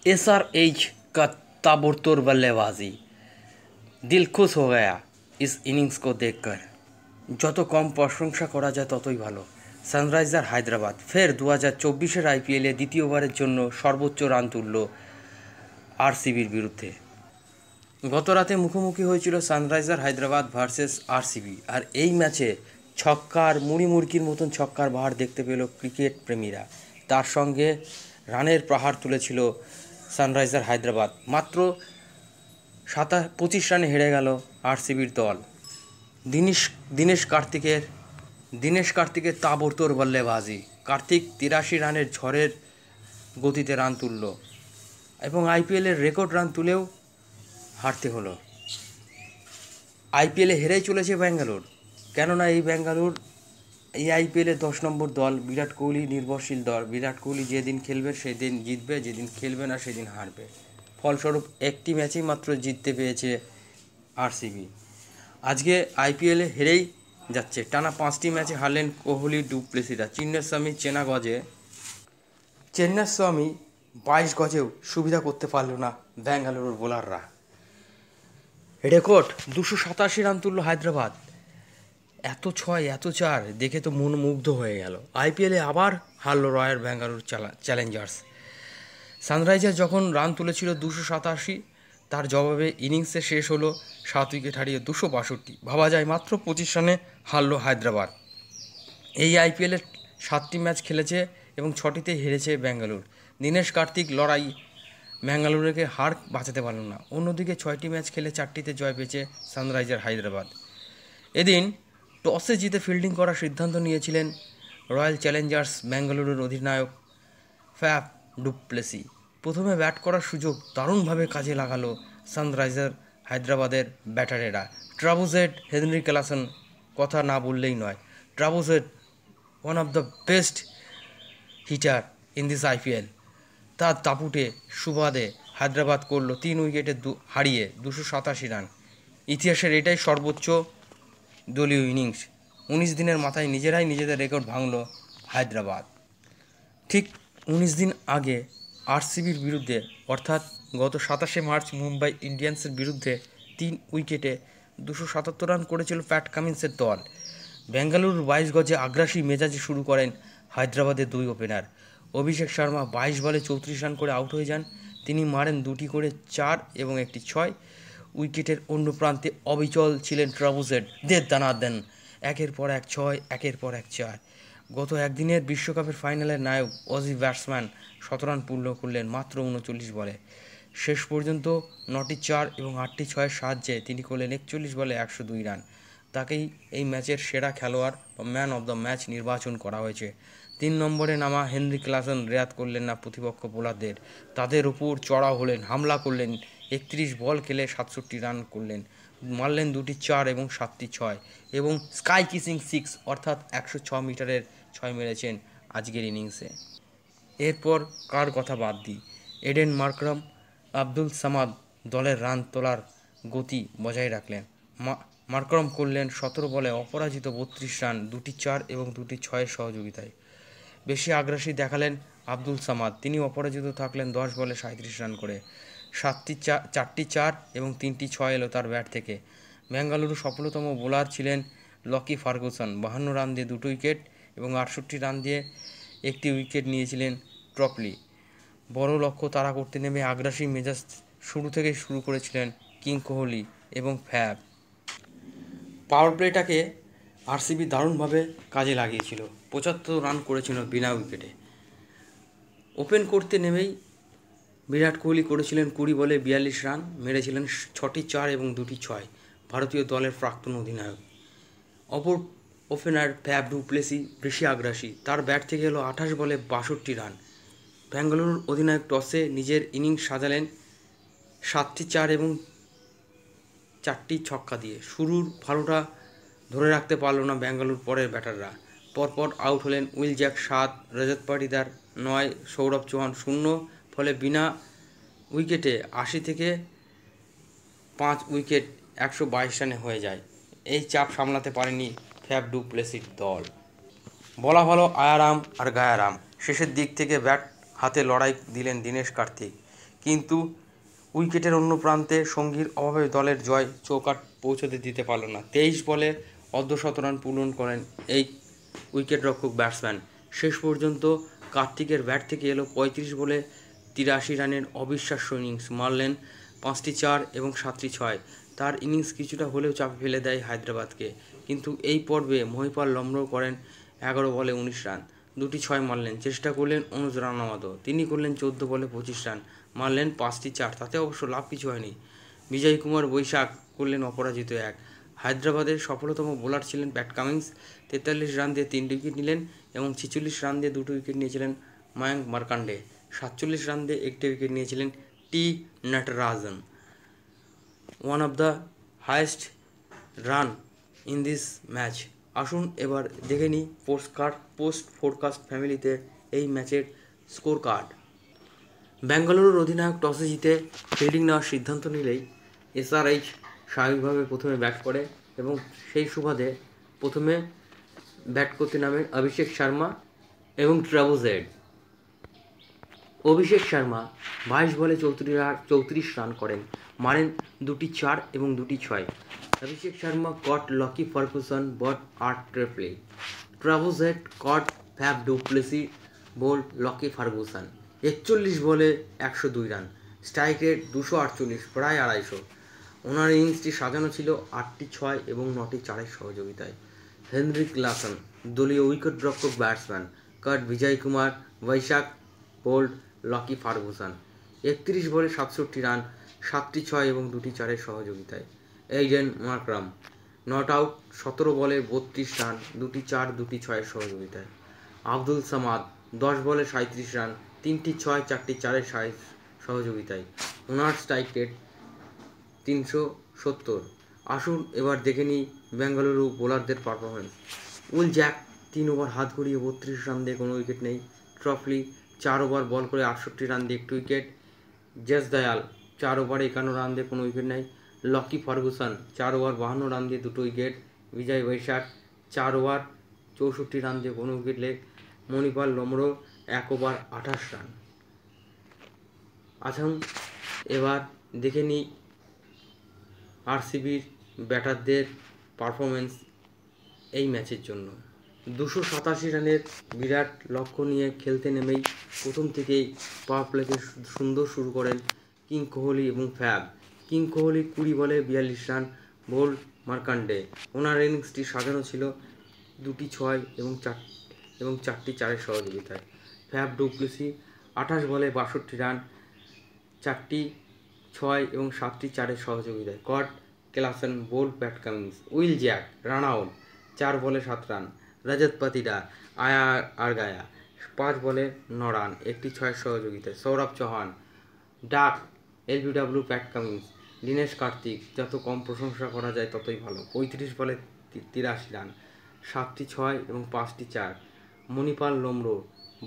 SRH का ताबड़तोड़ बल्लेबाजी, दिल खुश हो गया इस इनिंग्स को देखकर। যত কম প্রশংসা করা যায় ততই ভালো। সানরাইজার হায়দ্রাবাদ ফের 2024-এর আইপিএলে দ্বিতীয়বারের জন্য সর্বোচ্চ রান তুলল আরসিবির বিরুদ্ধে। গত রাতে মুখোমুখি হয়েছিল সানরাইজার হায়দ্রাবাদ ভার্সেস আরসিবি, আর এই ম্যাচে ছক্কার মুড়ি মুড়কির মতন ছক্কার বাহার দেখতে পেল ক্রিকেট প্রেমীরা। তার সঙ্গে রানের প্রহার তুলেছিল সানরাইজার হায়দ্রাবাদ। মাত্র 25 রানে হেরে গেল আরসিবির দল। দীনেশ কার্তিকের তাবড়তোড় বল্লেবাজি। কার্তিক 83 রানের ঝড়ের গতিতে রান তুলল এবং আইপিএলের রেকর্ড রান তুলেও হারতে হলো। আইপিএলে হেরেই চলেছে ব্যাঙ্গালোর, কেননা এই আইপিএলে 10 নম্বর দল, বিরাট কোহলি নির্ভরশীল দল। বিরাট কোহলি যেদিন খেলবে সেদিন জিতবে, যেদিন খেলবে না সেদিন হারবে। ফলস্বরূপ একটি ম্যাচেই মাত্র জিততে পেরেছে আরসিবি। আজকে আইপিএলে হেরেই যাচ্ছে। টানা 5টি ম্যাচে হারলেন কোহলি ডুপ্লেসিরা। চেন্নাস্বামী 22 গজেও সুবিধা করতে পারল না ব্যাঙ্গালুরুর বোলাররা। রেকর্ড 287 রান তুলল হায়দ্রাবাদ। এত 6 এত 4 দেখে তো মন মুগ্ধ হয়ে গেল। আইপিএলে আবার হারল রয়্যাল বেঙ্গালুরু চ্যালেঞ্জার্স। সানরাইজার যখন রান তুলেছিল 287, তার জবাবে ইনিংসে শেষ হলো 7 উইকেট হারিয়ে 262। ভাবা যায় মাত্র 25 রানে হারল হায়দ্রাবাদ। এই আইপিএলে 7টি ম্যাচ খেলেছে এবং 6টিতে হেরেছে ব্যাঙ্গালোর। দীনেশ কার্তিক লড়াই ব্যাঙ্গালুরুকে হার বাঁচাতে পারল না। অন্যদিকে 6টি ম্যাচ খেলে 4টিতে জয় পেয়েছে সানরাইজার হায়দ্রাবাদ। এদিন টসে জিতে ফিল্ডিং করার সিদ্ধান্ত নিয়েছিলেন রয়্যাল চ্যালেঞ্জার্স ব্যাঙ্গালুরুর অধিনায়ক ফ্যাফ ডুপ্লেসি। প্রথমে ব্যাট করার সুযোগ দারুণভাবে কাজে লাগালো সানরাইজার হায়দ্রাবাদের ব্যাটারেরা। ট্রাভুজেট, হেনরি ক্লাসন কথা না বললেই নয়। ট্রাভুজেট one of the best hitter in this IPL. তার দাপুটে সুবাদে হায়দ্রাবাদ করল 3 উইকেটে হারিয়ে 287 রান। ইতিহাসের এটাই সর্বোচ্চ দলীয় ইনিংস। 19 দিনের মাথায় নিজেরাই নিজেদের রেকর্ড ভাঙল হায়দ্রাবাদ। ঠিক 19 দিন আগে আরসিবির বিরুদ্ধে, অর্থাৎ গত 27শে মার্চ মুম্বাই ইন্ডিয়ান্সের বিরুদ্ধে 3 উইকেটে 277 রান করেছিল প্যাট কামিন্সের দল। বেঙ্গালুরুর 22 গজে আগ্রাসী মেজাজে শুরু করেন হায়দ্রাবাদের 2 ওপেনার। অভিষেক শর্মা 22 বলে 34 রান করে আউট হয়ে যান। তিনি মারেন 2টি করে 4 এবং একটি 6। উইকেটের অন্য প্রান্তে অবিচল ছিলেন ট্রাভুজেট। দানা দেন একের পর এক 6, একের পর এক 4। গত একদিনের বিশ্বকাপের ফাইনালের নায়ক অজি ব্যাটসম্যান 17 রান পূর্ণ করলেন মাত্র 39 বলে। শেষ পর্যন্ত 9টি 4 এবং 8টি 6-এর সাহায্যে তিনি করলেন 41 বলে 102 রান। তাকেই এই ম্যাচের সেরা খেলোয়াড় বা ম্যান অব দ্য ম্যাচ নির্বাচন করা হয়েছে। 3 নম্বরে নামা হেনরি ক্লাসন রেয়াত করলেন না প্রতিপক্ষ বোলারদের। তাদের উপর চড়াও হলেন, হামলা করলেন। 31 বল খেলে 67 রান করলেন, মারলেন 2টি 4 এবং 7টি 6 এবং স্কাই কিসিং 6 অর্থাৎ 106 মিটারের 6 মেরেছেন আজকের ইনিংসে। এরপর কার কথা বাদ দিই, এডেন মার্করাম, আব্দুল সামাদ দলের রান তোলার গতি বজায় রাখলেন। মার্করাম করলেন 17 বলে অপরাজিত 32 রান, 2টি 4 এবং 2টি 6-এর সহযোগিতায়। বেশি আগ্রাসী দেখালেন আব্দুল সামাদ। তিনি অপরাজিত থাকলেন 10 বলে 37 রান করে। 4টি 4 এবং 3টি 6 এলো তার ব্যাট থেকে। বেঙ্গালুরু সফলতম বোলার ছিলেন লকি ফার্গুসন। 52 রান দিয়ে 2 উইকেট এবং 68 রান দিয়ে 1টি উইকেট নিয়েছিলেন ট্রপলি। বড় লক্ষ্য তাড়া করতে নেমে আগ্রাসী মেজাজ শুরু করেছিলেন কিং কোহলি এবং ফ্যাব। পাওয়ার প্লেটাকে আরসিবি দারুণভাবে কাজে লাগিয়েছিল। 75 রান করেছিল বিনা উইকেটে। ওপেন করতে নেমেই বিরাট কোহলি করেছিলেন 20 বলে 42 রান, মেরেছিলেন 6টি 4 এবং 2টি 6। ভারতীয় দলের প্রাক্তন অধিনায়ক। অপর ওপেনার ফ্যাব ডুপ্লেসি বেশি আগ্রাসী। তার ব্যাট থেকে এলো 28 বলে 62 রান। বেঙ্গালুরুর অধিনায়ক টসে নিজের ইনিংস সাজালেন 7টি 4 এবং 4টি ছক্কা দিয়ে। শুরুর ভালোটা ধরে রাখতে পারল না বেঙ্গালুরুর পরের ব্যাটাররা। পরপর আউট হলেন উইল জ্যাক 7, রজত পাটিদার 9, সৌরভ চৌহান 0। ফলে বিনা উইকেটে 80 থেকে 5 উইকেট 122 রানে হয়ে যায়। এই চাপ সামলাতে পারেনি ফ্যাব ডুপ্লেসির দল। বলা ভালো আয়ারাম আর গায়ারাম। শেষের দিক থেকে ব্যাট হাতে লড়াই দিলেন দীনেশ কার্তিক, কিন্তু উইকেটের অন্য প্রান্তে সঙ্গীর অভাবে দলের জয় চৌকাঠ পৌঁছতে দিতে পারল না। 23 বলে অর্ধশতরান পূরণ করেন এই উইকেটরক্ষক ব্যাটসম্যান। শেষ পর্যন্ত কার্তিকের ব্যাট থেকে এলো 35 বলে 83 রানের অবিশ্বাস্য ইনিংস মারলেন, 5টি 4 এবং 7টি 6। তার ইনিংস কিছুটা হলেও চাপে ফেলে দেয় হায়দ্রাবাদকে। কিন্তু এই পর্বে মহিপাল লম্র করেন 11 বলে 19 রান, 2টি 6 মারলেন। চেষ্টা করলেন অনুজ রানাওয়াতও, তিনি করলেন 14 বলে 25 রান, মারলেন 5টি 4। তাতে অবশ্য লাভ কিছু হয়নি। বিজয় কুমার বৈশাখ করলেন অপরাজিত 1। হায়দ্রাবাদের সফলতম বোলার ছিলেন প্যাট কামিন্স, 43 রান দিয়ে 3 উইকেট নিলেন এবং 46 রান দিয়ে 2টি উইকেট নিয়েছিলেন মায়াঙ্ক মার্কান্ডে। 47 রান দিয়ে 1টি উইকেট নিয়েছিলেন T Natarajan. One of the highest run in this match. আসুন এবার দেখে নিই পোস্ট ফোরকাস্ট ফ্যামিলিতে এই ম্যাচের স্কোর কার্ড। বেঙ্গালুরুর অধিনায়ক টসে জিতে ফিল্ডিং নেওয়ার সিদ্ধান্ত নিলেই এসআরএইচ স্বাভাবিকভাবে প্রথমে ব্যাট করে এবং সেই সুবাদে প্রথমে ব্যাট করতে নামেন অভিষেক শর্মা এবং ট্রাভিস হেড। অভিষেক শর্মা 22 বলে 34 রান করেন, মারেন 2টি 4 এবং 2টি 6। Abhishek Sharma caught Lockie Ferguson but artfully. Travis Head caught Fab du Plessis bowled Lockie Ferguson। 41 বলে 102 রান, স্ট্রাইক রেট 248, প্রায় 250। ওনার ইনিংসটি সাজানো ছিল 8টি 6 এবং 9টি 4-এর সহযোগিতায়। হেনরিক লাসন দলীয় উইকেটরক্ষক batsman caught Vijay Kumar Vyshak bowled Lockie Ferguson. 31 বলে 67 রান, 7টি 6 এবং 2টি 4-এর সহযোগিতায়। এইডেন মার্করাম নট আউট, 17 বলে 32 রান, 2টি 4 2টি 6-এর সহযোগিতায়। আব্দুল সামাদ 10 বলে 37 রান, 3টি 6 4টি 4-এর সহযোগিতায়। ওনার স্ট্রাইক রেট 370। আসুন এবার দেখে নিই বেঙ্গালুরু বোলারদের পারফরমেন্স। উইল জ্যাক 3 ওভার হাত ঘুরিয়ে 32 রান দিয়ে কোনো উইকেট নেই। ট্রফলি 4 ওভার বল করে 68 রান দিয়ে 1 উইকেট। জেস দয়াল 4 ওভারে 51 রান দিয়ে কোনো উইকেট নেই। লকি ফার্গুসন 4 ওভার 52 রান দিয়ে 2 wicket. Vijay Vyshak 4 over 64 run দিয়ে কোনো উইকেট লেগ। Mahipal Lomror 1 over 28 run. আসুন এবার দেখে নিই আরসিবির ব্যাটারদের পারফরমেন্স এই ম্যাচের জন্য। 287 রানের বিরাট লক্ষ্য নিয়ে খেলতে নেমেই প্রথম থেকেই পাওয়ার প্লেতে সুন্দর শুরু করেন কিং কোহলি এবং ফ্যাব। কিং কোহলি 20 বলে 42 রান, বোল্ড মার্কান্ডে। ওনার ইনিংসটি সাজানো ছিল 2টি 6 এবং 4টি 4-এর সহযোগিতায়। ফ্যাব ডু প্লেসি 28 বলে 62 রান, 4টি 6 এবং 7টি 4-এর সহযোগিতায়। Caught Klaasen bowled Pat Cummins. Will Jacks run out, 4 বলে 7 রান। রজত পাতিদা আর গায়া 5 বলে 9 রান, 1টি 6-এর সহযোগিতায়। সৌরভ চৌহান ডাক LBW Pat Cummins. Dinesh Kartik, যত কম প্রশংসা করা যায় ততই ভালো, 35 বলে 83 রান, 7টি 6 এবং 5টি 4। মণিপাল লম্র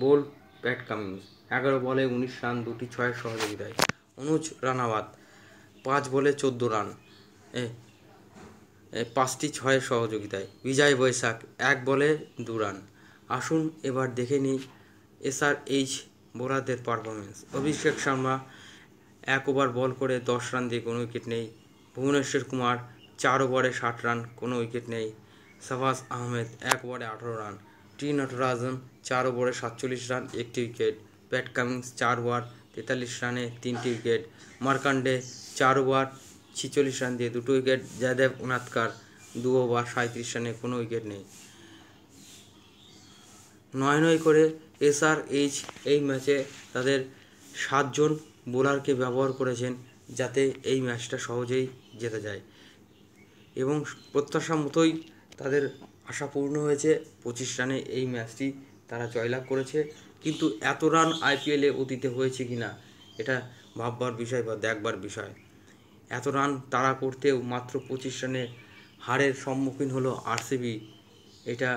বোল্ড প্যাট কামিন্স 11 বলে 19 রান, 2টি 6-এর সহযোগিতায়। অনুজ রানাওয়াত 5 বলে 14 রান, 5টি 6-এর সহযোগিতায়। বিজয় বৈশাখ 1 বলে 2 রান। আসুন এবার দেখে নিই এসআরএইচ বোলারদের পারফরমেন্স। অভিষেক শর্মা 1 ওভার বল করে 10 রান দিয়ে কোনো উইকেট নেই। ভুবনেশ্বর কুমার 4 ওভারে 60 রান, কোনো উইকেট নেই। শাহবাজ আহমেদ 1 ওভারে 18 রান। টি নটরাজন 4 ওভারে 47 রান, 1টি উইকেট। প্যাট কামিন্স 4 ওভার 43 রানে 3টি উইকেট। মার্কান্ডে 4 ওভার 46 রান দিয়ে 2টি উইকেট। জয়দেব উনাদকার 2 ওভার 37 রানে কোনো উইকেট নেই। 9 করে এসআরএইচ এই ম্যাচে তাদের 7 জন বোলারকে ব্যবহার করেছেন যাতে এই ম্যাচটা সহজেই জেতা যায় এবং প্রত্যাশা মতোই তাদের আশা পূর্ণ হয়েছে। 25 রানে এই ম্যাচটি তারা জয়লাভ করেছে। কিন্তু এত রান আইপিএলে অতীতে হয়েছে কি না এটা ভাববার বিষয় বা দেখবার বিষয়। এত রান তারা করতেও মাত্র 25 রানে হারের সম্মুখীন হলো আরসিবি, এটা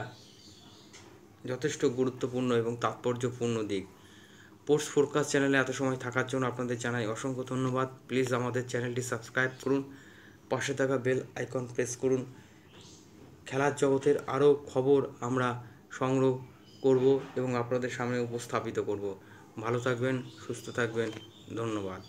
যথেষ্ট গুরুত্বপূর্ণ এবং তাৎপর্যপূর্ণ দিক। পোস্ট ফোরকাস্ট চ্যানেলে এত সময় থাকার জন্য আপনাদের জানাই অসংখ্য ধন্যবাদ। প্লিজ আমাদের চ্যানেলটি সাবস্ক্রাইব করুন, পাশে থাকা বেল আইকন প্রেস করুন। খেলার জগতের আরও খবর আমরা সংগ্রহ করব এবং আপনাদের সামনে উপস্থাপিত করব। ভালো থাকবেন, সুস্থ থাকবেন। ধন্যবাদ।